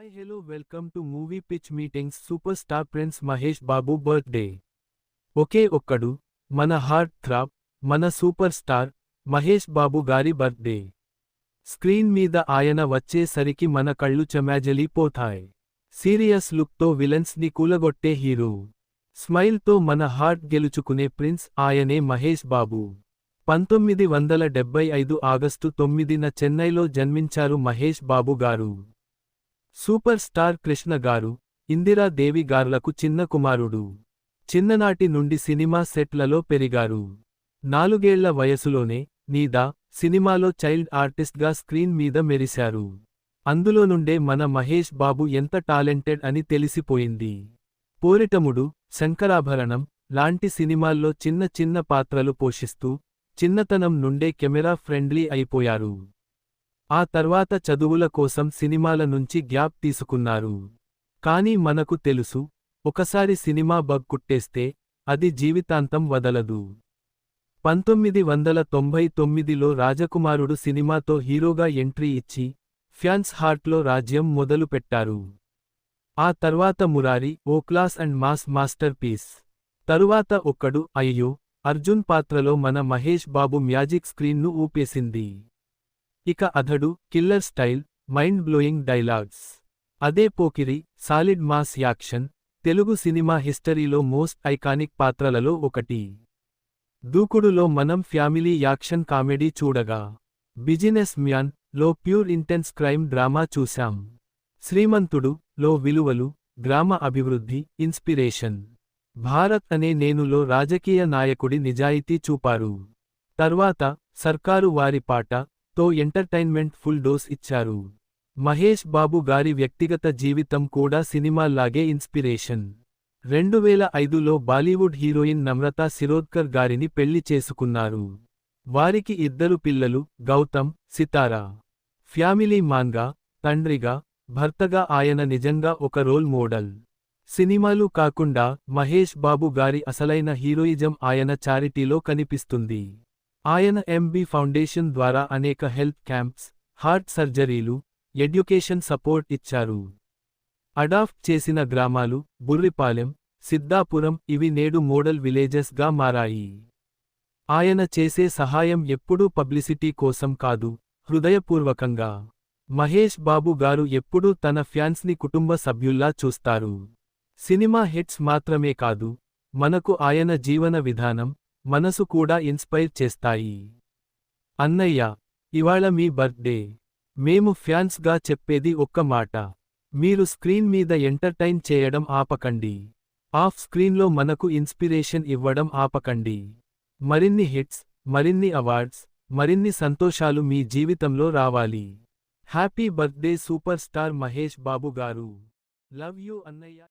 Hi, hello, welcome to Movie Pitch Meetings. Superstar Prince Mahesh Babu birthday. ఒకే ఒక్కడు మన heart throb మన super star Mahesh బాబు గారి birthday. Screen మీద ఆయన వచ్చేసరికి మన కళ్ళు చెమాజలిపోతాయి. సీరియస్ లుక్తో విలన్స్ ని కూలగొట్టే హీరో. స్మైల్తో మన హార్ట్ గెలుచుకునే ప్రిన్స్ ఆయనే మహేష్ బాబు. 1975 ఆగస్టు 9న చెన్నైలో జన్మించారు మహేష్ బాబు గారు. సూపర్ స్టార్ కృష్ణ గారు, ఇందిరాదేవి గార్లకు చిన్న కుమారుడు. చిన్ననాటి నుండి సినిమా సెట్లలో పెరిగారు. 4 ఏళ్ల వయసులోనే నీదా సినిమాలో చైల్డ్ ఆర్టిస్ట్గా స్క్రీన్ మీద మెరిశారు. అందులో నుండే మన మహేష్ బాబు ఎంత టాలెంటెడ్ అని తెలిసిపోయింది. పోరిటముడు, శంకరాభరణం లాంటి సినిమాల్లో చిన్న చిన్న పాత్రలు పోషిస్తూ చిన్నతనం నుండే కెమెరా ఫ్రెండ్లీ అయిపోయారు. ఆ తర్వాత చదువుల కోసం సినిమాల నుంచి గ్యాప్ తీసుకున్నారు. కానీ మనకు తెలుసు, ఒకసారి సినిమా బగ్ కుట్టేస్తే అది జీవితాంతం వదలదు. 1999లో రాజకుమారుడు సినిమాతో హీరోగా ఎంట్రీ ఇచ్చి ఫ్యాన్స్ హార్ట్లో రాజ్యం మొదలుపెట్టారు. ఆ తర్వాత మురారి ఓ class and mass masterpiece. తరువాత ఒక్కడు అయ్యో అర్జున్ పాత్రలో మన మహేష్ బాబు మ్యాజిక్ స్క్రీన్ను ఊపేసింది. ఇక Athadu killer style, mind blowing dialogues. అదే Pokiri solid mass action. Telugu cinema హిస్టరీలో మోస్ట్ ఐకానిక్ పాత్రలలో ఒకటి. దూకుడులో మనం ఫ్యామిలీ యాక్షన్ కామెడీ చూడగా, బిజినెస్ మ్యాన్ లో ప్యూర్ ఇంటెన్స్ క్రైమ్ డ్రామా చూశాం. శ్రీమంతుడు లో విలువలు, గ్రామ అభివృద్ధి, ఇన్స్పిరేషన్. భారత్ అనే నేనులో రాజకీయ నాయకుడి నిజాయితీ చూపారు. తర్వాత సర్కారు వారి పాట తో ఎంటర్టైన్మెంట్ ఫుల్ డోస్ ఇచ్చారు. మహేష్ బాబు గారి వ్యక్తిగత జీవితం కూడా సినిమాల్లాగే ఇన్స్పిరేషన్. 2005లో బాలీవుడ్ హీరోయిన్ నమ్రతా శిరోద్కర్ గారిని పెళ్లి చేసుకున్నారు. వారికి 2 పిల్లలు, గౌతమ్, సితారా. ఫ్యామిలీ మాన్గా, తండ్రిగా, భర్తగా ఆయన నిజంగా ఒక రోల్ మోడల్. సినిమాలు కాకుండా మహేష్ బాబు గారి అసలైన హీరోయిజం ఆయన చారిటీలో కనిపిస్తుంది. ఆయన ఎంబీ ఫౌండేషన్ ద్వారా అనేక హెల్త్ క్యాంప్స్, హార్ట్ సర్జరీలు, ఎడ్యుకేషన్ సపోర్ట్ ఇచ్చారు. అడాప్ట్ చేసిన గ్రామాలు బుర్రిపాలెం, సిద్ధాపురం ఇవి నేడు మోడల్ విలేజెస్ గా మారాయి. ఆయన చేసే సహాయం ఎప్పుడూ పబ్లిసిటీ కోసం కాదు, హృదయపూర్వకంగా. మహేష్ బాబు గారు ఎప్పుడూ తన ఫ్యాన్స్ని కుటుంబ సభ్యుల్లా చూస్తారు. సినిమా హిట్స్ మాత్రమే కాదు, మనకు ఆయన జీవన విధానం, మనసు కూడా ఇన్స్పైర్ చేస్తాయి. అన్నయ్య, ఇవాళ మీ బర్త్డే. మేము ఫ్యాన్స్గా చెప్పేది ఒక్క మాట. మీరు స్క్రీన్ మీద ఎంటర్టైన్ చేయడం ఆపకండి. ఆఫ్ స్క్రీన్లో మనకు ఇన్స్పిరేషన్ ఇవ్వడం ఆపకండి. మరిన్ని హిట్స్, మరిన్ని అవార్డ్స్, మరిన్ని సంతోషాలు మీ జీవితంలో రావాలి. Happy birthday super star Mahesh Babu గారు. లవ్ యూ అన్నయ్య.